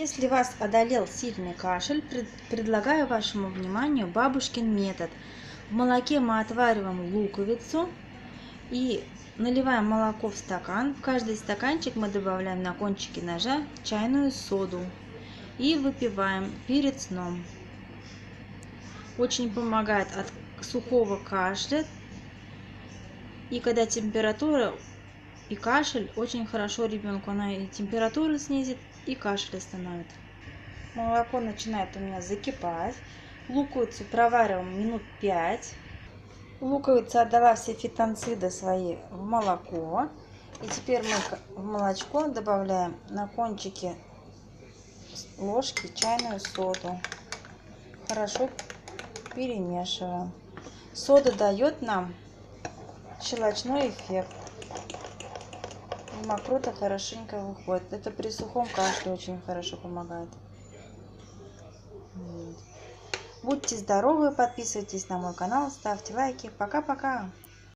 Если вас одолел сильный кашель, предлагаю вашему вниманию бабушкин метод. В молоке мы отвариваем луковицу и наливаем молоко в стакан. В каждый стаканчик мы добавляем на кончике ножа чайную соду и выпиваем перед сном. Очень помогает от сухого кашля. И когда температура и кашель, очень хорошо ребенку она и температуру снизит, и кашель остановит. Молоко начинает у меня закипать. Луковицу провариваем минут 5. Луковица отдала все фитонциды свои в молоко. И теперь мы в молочко добавляем на кончике ложки чайную соду. Хорошо перемешиваем. Сода дает нам щелочной эффект. И мокрота хорошенько выходит. Это при сухом кашле очень хорошо помогает. Будьте здоровы, подписывайтесь на мой канал, ставьте лайки. Пока-пока!